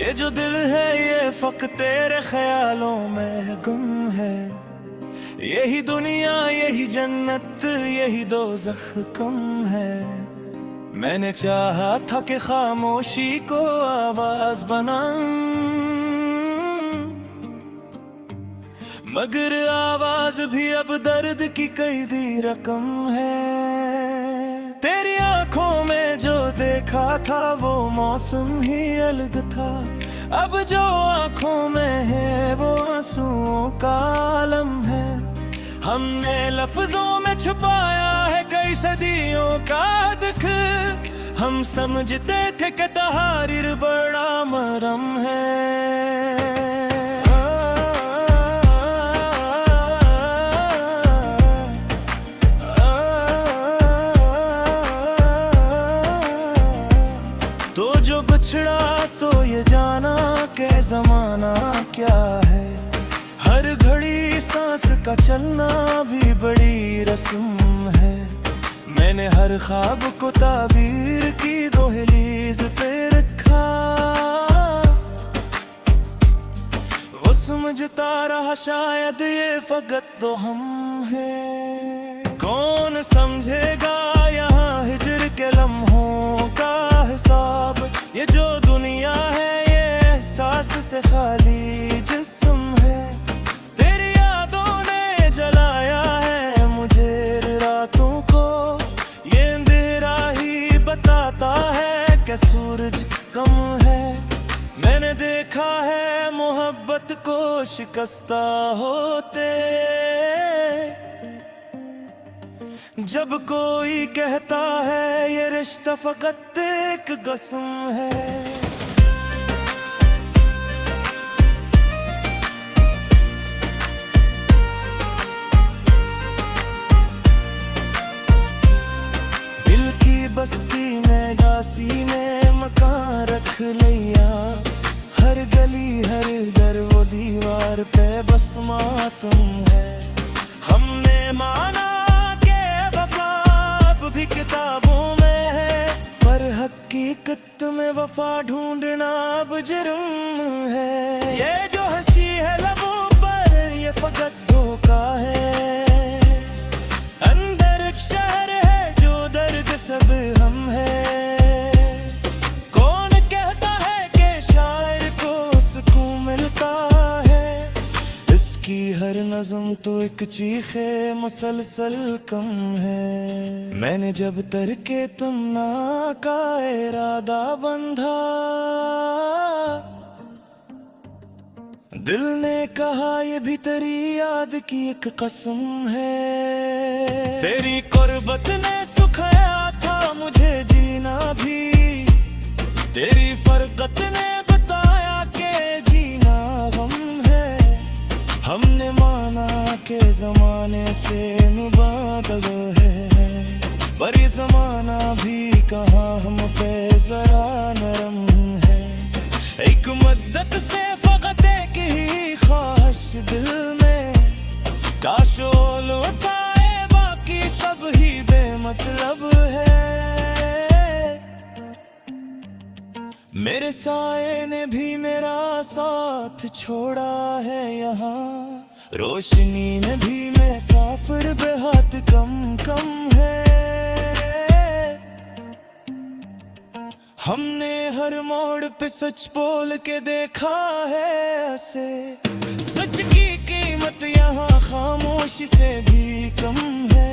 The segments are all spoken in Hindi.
ये जो दिल है ये फक तेरे ख्यालों में गुम है। यही दुनिया यही जन्नत यही दोज़ख कम है। मैंने चाहा था कि खामोशी को आवाज बनाऊं, मगर आवाज भी अब दर्द की कैदी रकम है। तेरी आंखों में जो देखा था वो मौसम ही अलग था। अब जो आंखों में है वो आंसुओं का आलम है। हमने लफ्जों में छुपाया है कई सदियों का दुख। हम समझते थे कि तहारीर बड़ा मरम है। तो जो बिछड़ा तो ये जाना के जमाना क्या है। हर घड़ी सांस का चलना भी बड़ी रस्म है। मैंने हर ख्वाब को ताबीर की दहलीज पे रखा। वो समझता रहा शायद ये फकत तो हम हैं। कौन समझेगा यहाँ हिजर के लम्हों का हिसाब। ये जो दुनिया है ये एहसास से खाली जिस्म है। तेरी यादों ने जलाया है मुझे रातों को। ये अंधेरा ही बताता है कि सूरज कम है। मैंने देखा है मोहब्बत को शिकस्ता होते। जब कोई कहता है ये रिश्ता फकत एक कसम है। दिल की बस्ती में यासी ने मकान रख लिया। हर गली हर दर वो दीवार पे बस मातम है। हमने माना भी किताबों में है, पर हकीकत में वफा ढूंढना अब जुर्म है। ये जो हंसी है लबों पर ये फकत धोखा है। अंदर एक शहर है जो दर्द सब हम है। कौन कहता है कि शायर को सुकून मिलता है। इसकी हर नज़म तो एक चीखे मुसलसल कम है। मैंने जब तरके तमन्ना का इरादा बंधा, दिल ने कहा ये भी तेरी याद की एक कसम है। तेरी कुर्बत ने सुखाया था मुझे जीना भी। तेरी फरकत ने बताया कि जीना गम है। हमने माना के जमाने से मुबादल है, पर ये जमाना भी कहाँ हम पे जरा नरम है। एक मद्दत से फकत एक ही ख्वाहिश दिल में। काश वो लौटाए बाकी सब ही बेमतलब है। मेरे साए ने भी मेरा साथ छोड़ा है यहाँ। रोशनी में भी मैं साफिर बेहद कम कम है। हमने हर मोड़ पे सच बोल के देखा है ऐसे। सच की कीमत यहाँ खामोशी से भी कम है।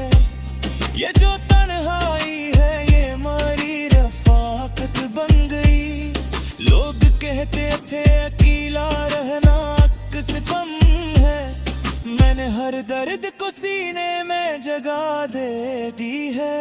ये जो तन्हाई है ये हमारी रफाकत बन गई। लोग कहते थे अकेला रहना अक्स कम है। मैंने हर दर्द को सीने में जगह दे दी है।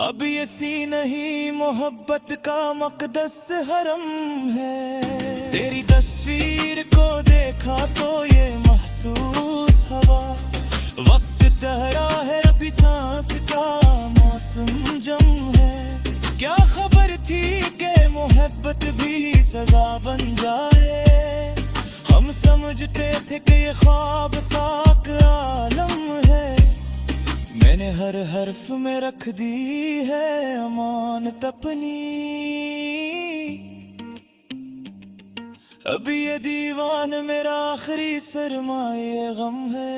अब ये सी नहीं मोहब्बत का मकदस हरम है। तेरी तस्वीर को देखा तो ये महसूस हवा। वक्त ठहरा है अभी सांस का मौसम जम है। क्या खबर थी कि मोहब्बत भी सजा बन जाए। हम समझते थे कि ये ख्वाब साक आलम है। मैंने हर हर्फ में रख दी है अमानत अपनी। अब ये दीवान मेरा आखिरी सरमाए गम है।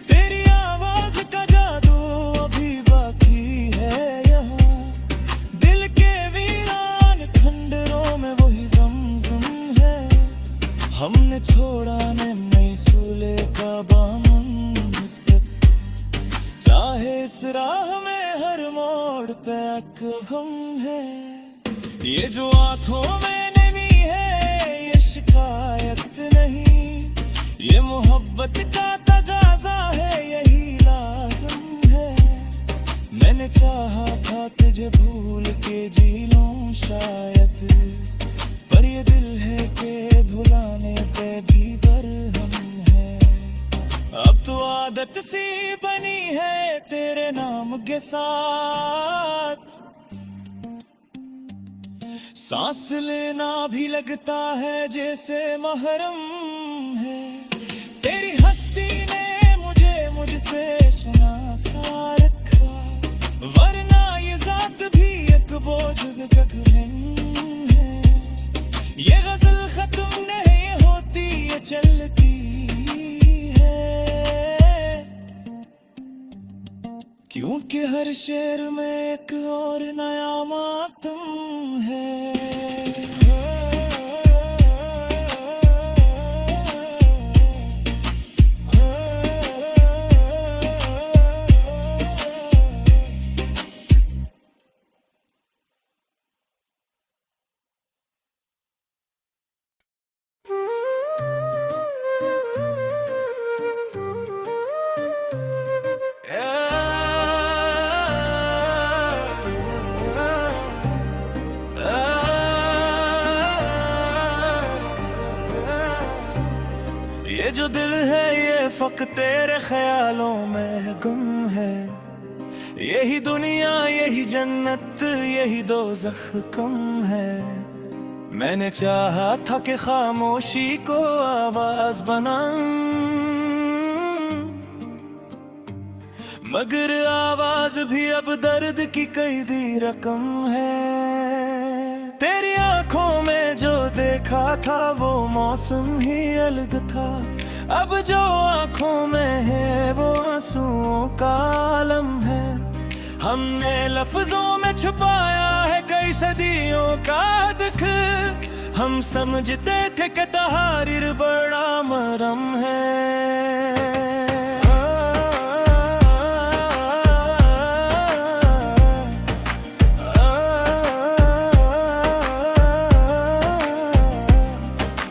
तेरी आवाज का जादू अभी बाकी है यहाँ, दिल के वीरान खंडरों में वही ज़मज़म है। हमने छोड़ा न मैसूले का बामन तक, चाहे इस राह में हर मोड़ पे हम है। ये जो आंखों में नमी है ये शिकायत नहीं, ये मोहब्बत का तगाजा है, यही लाज़िम है। मैंने चाहा था तुझे भूल के जी लूं शायद, पर ये दिल है के भुलाने पे भी बरहम है। अब तो आदत सी बनी है तेरे नाम के साथ, सांस लेना भी लगता है जैसे महरम है। तेरी हस्ती ने मुझे मुझसे शनासा रखा, वरना ये जात भी एक बोझ है। ये गजल खत्म नहीं होती ये चलती है, क्योंकि हर शेर में एक और नया मातम है। ये जो दिल है ये फक तेरे ख्यालों में गुम है, यही दुनिया यही जन्नत यही दोज़ख कम है। मैंने चाहा था कि खामोशी को आवाज बनाऊं, मगर आवाज भी अब दर्द की कैदी रकम है। तेरी आंखों में जो देखा था वो मौसम ही अलग था, अब जो आंखों में है वो आंसुओं का आलम है। हमने लफ्जों में छुपाया है कई सदियों का दुख, हम समझते थे कि तहारीर बड़ा मरम है।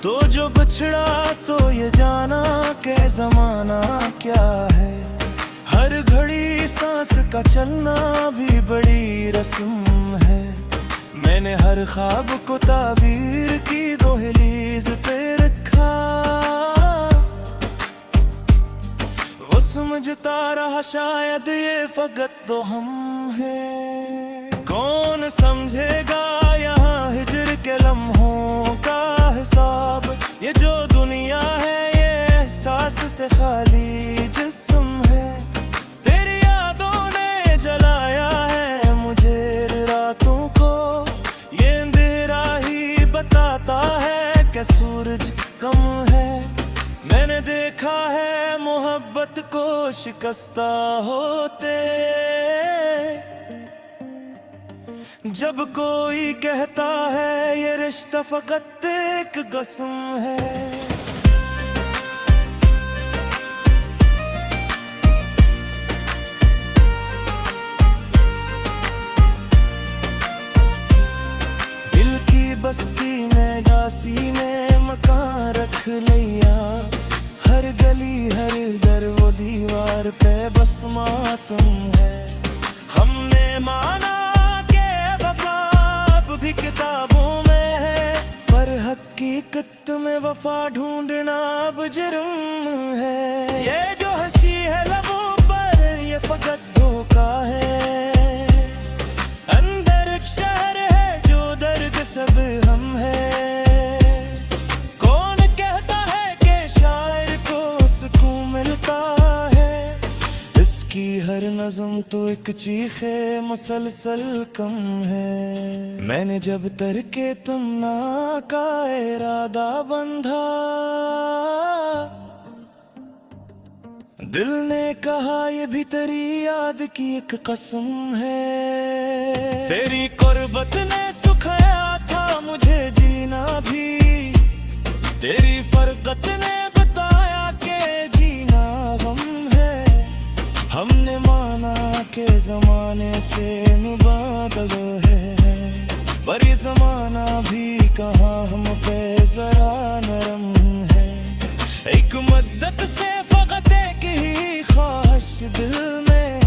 तो जो बछड़ा तो ये जाना के जमाना क्या है, हर घड़ी सांस का चलना भी बड़ी रस्म है। मैंने हर ख्वाब को ताबीर की दोहलीज पे रखा, वो समझता रहा शायद ये फकत तो हम है। कौन समझेगा यहाँ हिजर के लम्हों का हिसाब, ये जो दुनिया है ये एहसास से खाली जिस्म है। तेरी यादों ने जलाया है मुझे रातों को, ये अंधेरा ही बताता है कि सूरज कम है। मैंने देखा है मोहब्बत को शिकस्ता होते, जब कोई कहता है ये रिश्ता फकत एक कसम है। दिल की बस्ती में यासी ने मकान रख लिया, हर गली हर दर वो दीवार पे बस मातम है। हमने माना भी किताबों में है, पर हकीकत में वफा ढूंढना अब जुर्म है। ये जो हंसी है लबों पर ये फकत धोखा है, अंदर तो एक चीखे मुसलसल कम है। मैंने जब तरके तुम ना का इरादा बंधा, दिल ने कहा ये भी तेरी याद की एक कसम है। तेरी कुर्बत ने सुखाया था मुझे जीना भी, तेरी फरकत ने बताया कि जीना गम है। हमने माना के जमाने से मुबादल है, पर ये जमाना भी कहाँ हम पे जरा नरम है। एक मद्दत से फकत एक ही ख्वाहिश दिल में,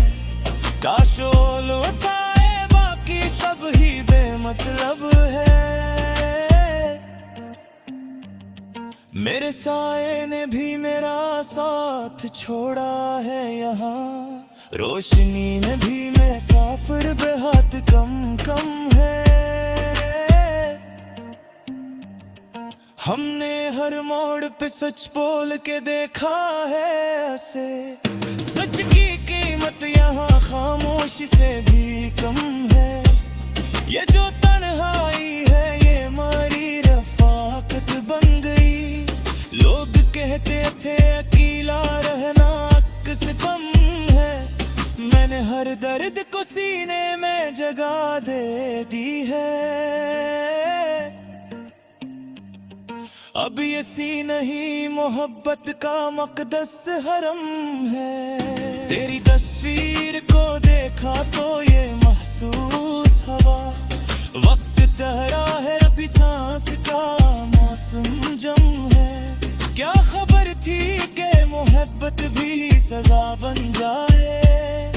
काश वो लौटाए बाकी सब ही बेमतलब है। मेरे साए ने भी मेरा साथ छोड़ा है यहाँ, रोशनी में भी मैं साफिर बेहद कम कम है। हमने हर मोड़ पे सच बोल के देखा है ऐसे, सच की कीमत यहाँ खामोशी से भी कम है। ये जो तन्हाई है ये हमारी रफाकत बन गई। लोग कहते थे अकेला रहना अक्स कम है, मैंने हर दर्द को सीने में जगह दे दी है। अब ये सी नहीं मोहब्बत का मकदस हरम है। तेरी तस्वीर को देखा तो ये महसूस हवा, वक्त ठहरा है अभी सांस का मौसम जम है। क्या खबर थी कि मोहब्बत भी सजा बन जाए,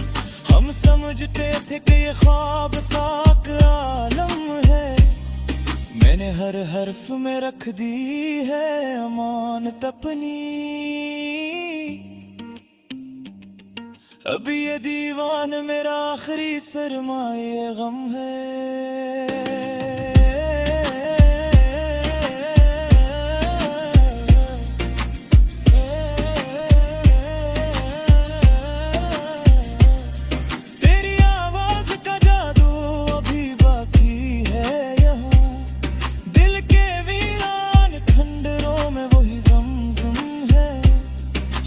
हम समझते थे कि ये ख्वाब साक आलम है। मैंने हर हर्फ में रख दी है अमानत अपनी, अभी ये दीवान मेरा आखिरी सरमाए गम है।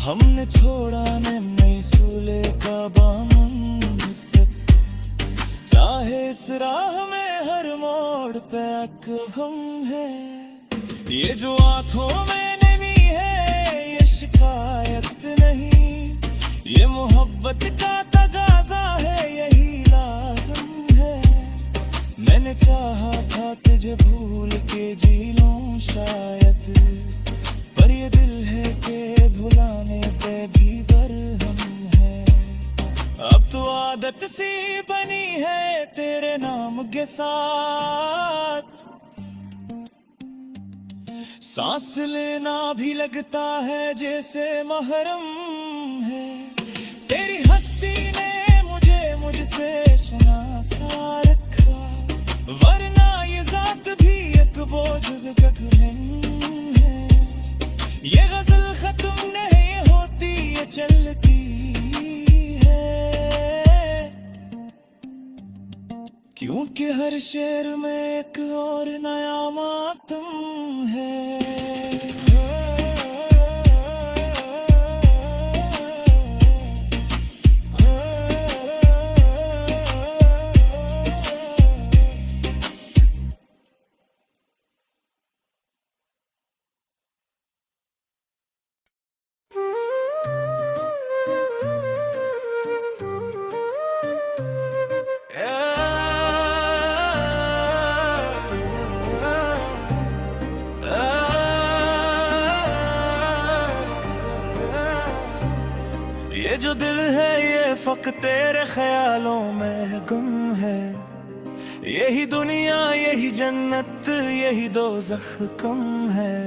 हमने छोड़ा ने मैसूले का बामन तक, चाहे इस राह में हर मोड़ पे हम है। ये जो आंखों में नमी है ये शिकायत नहीं, ये मोहब्बत का तगाजा है यही लाज़िम है। मैंने चाहा था तुझे भूल के जी लूं शायद, पर ये दिल है के भुलाने पे भी बरहम है। अब तो आदत सी बनी है तेरे नाम के साथ, सांस लेना भी लगता है जैसे महरम है। तेरी हस्ती ने मुझे मुझसे शनासा रखा, वरना ये जात भी एक बोझ गगन है। ये गजल खत्म नहीं होती ये चलती है, क्योंकि हर शेर में एक और नया मातम है। ये जो दिल है ये फक तेरे ख्यालों में गुम है। यही दुनिया यही जन्नत यही दोज़ख कम है।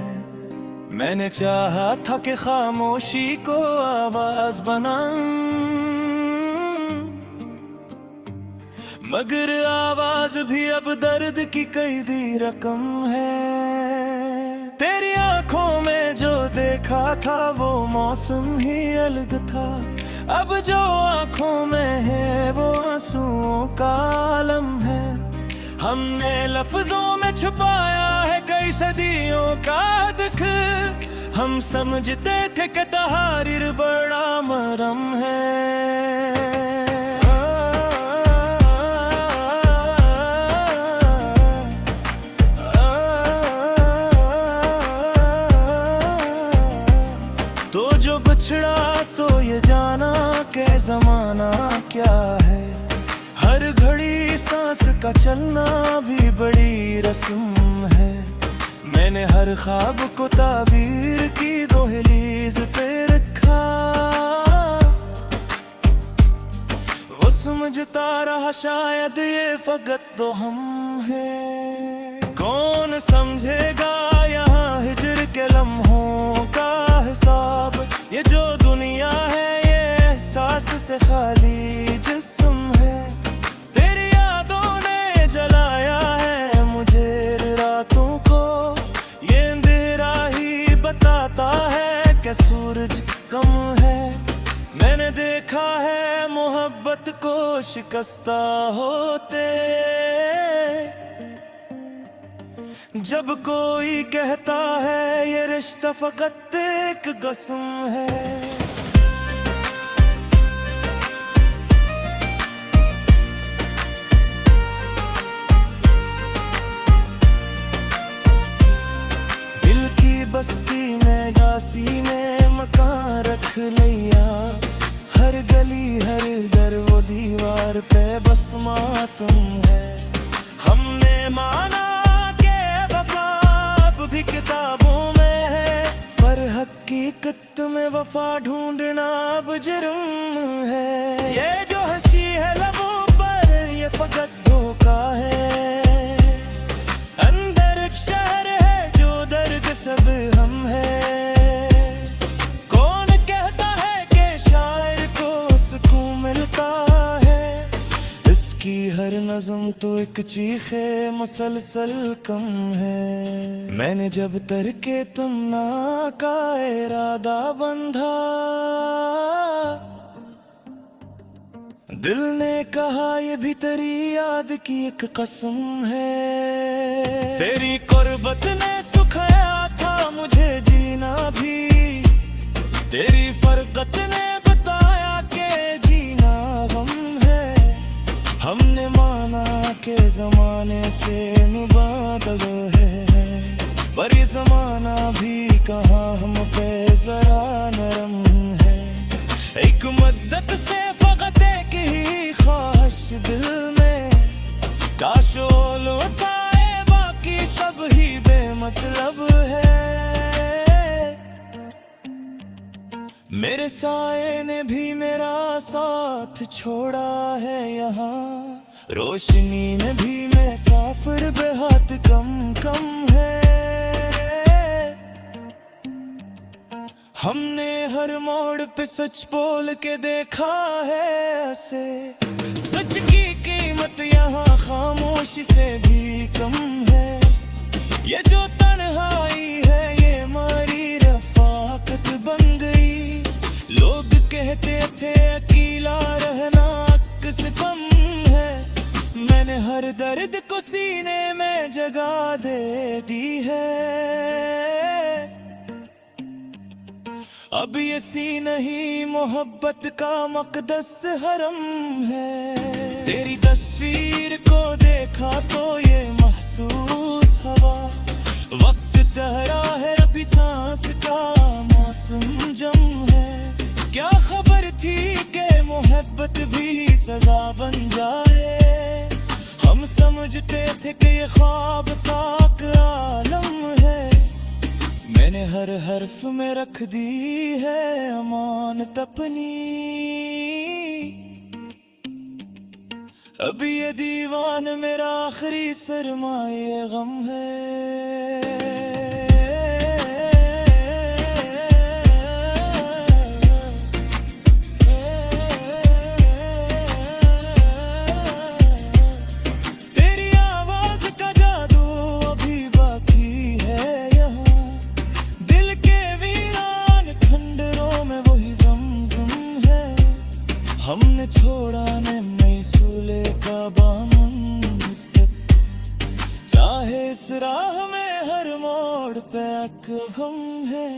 मैंने चाहा था कि खामोशी को आवाज बनाऊं, मगर आवाज भी अब दर्द की कैदी रकम है। तेरी आंखों में जो देखा था वो मौसम ही अलग था, अब जो आंखों में है वो आंसुओं का आलम है। हमने लफ्जों में छुपाया है कई सदियों का दुख। हम समझते थे कि तहरीर बड़ा मरम है। तो जो बिछड़ा तो ये जाना के ज़माना क्या है। हर घड़ी सांस का चलना भी बड़ी रस्म है। मैंने हर ख्वाब को ताबीर की दहलीज पे रखा। वो समझता रहा शायद ये फकत तो हम हैं। कौन समझेगा यहाँ हिजर के लम्हों का हिसाब। ये जो दुनिया है ये एहसास से खाली जिस्म है। तेरी यादों ने जलाया है मुझे रातों को। ये अंधेरा ही बताता है कि सूरज कम है। मैंने देखा है मोहब्बत को शिकस्ता होते। जब कोई कहता है ये रिश्ता फकत एक कसम है। दिल की बस्ती में यासी ने मकान रख लिया। हर गली हर दर वो दीवार पे बस मातम है। हमने माना भी किताबों में है पर हकीकत में वफा ढूंढना अब जुर्म है। ये जो हंसी है लबों पर ये फकत धोखा है। अंदर एक शहर है जो दर्द सब हम है। कौन कहता है कि शायर को सुकून मिलता है। इसकी हर नज़म तो एक चीखे मुसलसल कम है। मैंने जब तरके तुमना का इरादा बंधा। दिल ने कहा ये भी तेरी याद की एक कसम है। तेरी कुर्बत ने सुखाया था मुझे जीना भी। तेरी फरकत ने बताया कि जीना गम है। हमने माना के जमाने से मुबादल है पर ये जमाना भी कहाँ हम पे जरा नरम है। एक मद्दत से फकत एक ही ख्वाहिश दिल में। काश लौटाए बाकी सब ही बेमतलब है। मेरे साए ने भी मेरा साथ छोड़ा है यहाँ। रोशनी में भी मैं साफिर बेहद कम कम है। हमने हर मोड़ पे सच बोल के देखा है ऐसे। सच की कीमत यहाँ खामोशी से भी कम है। ये जो तन्हाई है ये हमारी रफाकत बन गई। लोग कहते थे अकेला रहना अक्स कम है। मैंने हर दर्द को सीने में जगह दे दी है। अब ये सी नहीं मोहब्बत का मकदस हरम है। तेरी तस्वीर को देखा तो ये महसूस हवा। वक्त ठहरा है अभी सांस का मौसम जम है। क्या खबर थी कि मोहब्बत भी सजा बन जाए। हम समझते थे कि ये ख्वाब साक आलम है। मैंने हर हर्फ में रख दी है अमानत अपनी। अब ये दीवान मेरा आखिरी सरमाए गम है। राह में हर मोड़ पे एक हम है।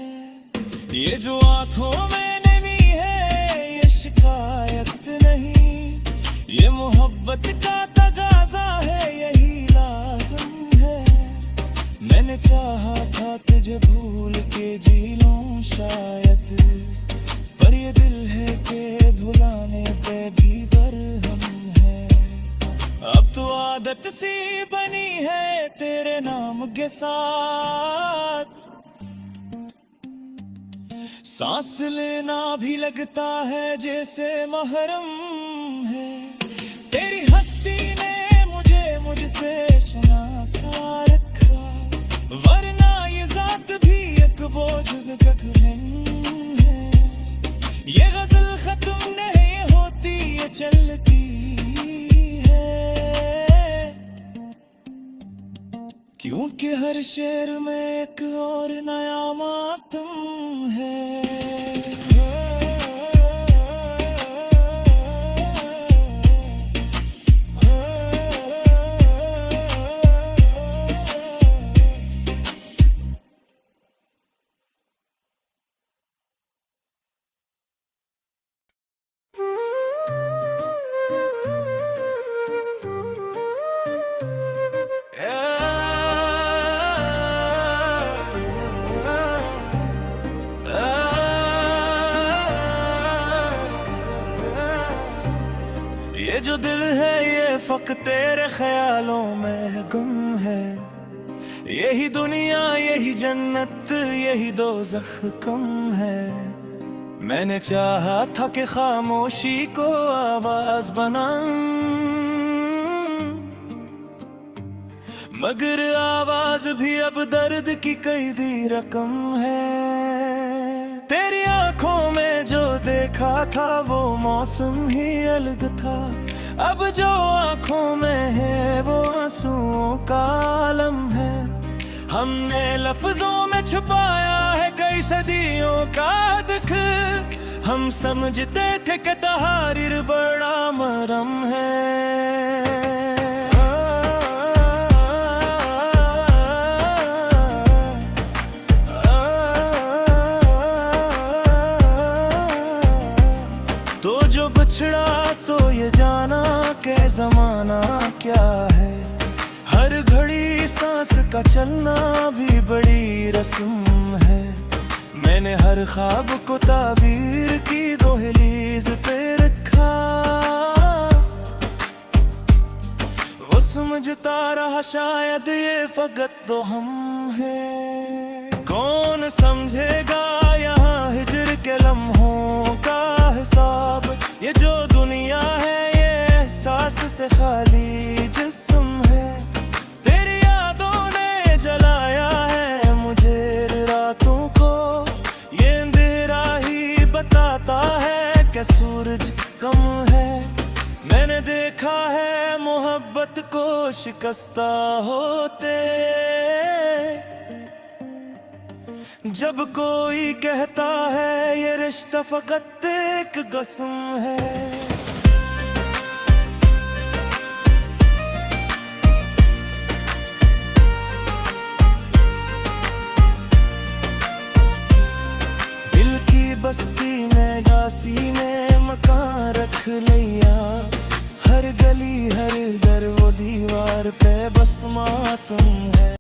ये जो आंखों में नमी है ये शिकायत नहीं, ये मोहब्बत का तगाजा है, यही लाज़िम है। मैंने चाहा था तुझे भूल के जी लूं शायद, पर ये दिल है कि भुलाने पे भी बरहम है। अब तो आदत सी बनी है तेरे नाम के साथ, सांस लेना भी लगता है जैसे महरम है। तेरी हस्ती ने मुझे मुझसे शनासा रखा, वरना ये जात भी एक बोझ है। ये गजल खत्म नहीं होती ये चलती है, क्योंकि हर शेर में एक और नया मातम है। ये जो दिल है ये फक तेरे ख्यालों में गुम है, यही दुनिया यही जन्नत यही दोज़ख कम है। मैंने चाहा था कि खामोशी को आवाज बनाऊं, मगर आवाज भी अब दर्द की कैदी रकम है। तेरी आंखों में जो देखा था वो मौसम ही अलग था, अब जो आंखों में है वो आंसुओं का आलम है। हमने लफ्जों में छुपाया है कई सदियों का दुख, हम समझते थे कि तहारीर बड़ा मरम है। तो जो बिछड़ा तो ये जाना के ज़माना क्या है, हर घड़ी सांस का चलना भी बड़ी रस्म है। मैंने हर ख्वाब को ताबीर की दहलीज पे रखा, वो समझता रहा शायद ये फकत तो हम हैं। कौन समझेगा यहाँ हिजर के लम्हों का हिसाब, ये जो दुनिया है ये एहसास से खाली जिस्म है। तेरी यादों ने जलाया है मुझे रातों को, ये अंधेरा ही बताता है कि सूरज कम है। मैंने देखा है मोहब्बत को शिकस्ता होते, जब कोई कहता है ये रिश्ता फकत एक कसम है। दिल की बस्ती में यासी ने मकान रख लिया, हर गली हर दर वो दीवार पे बस मातम है।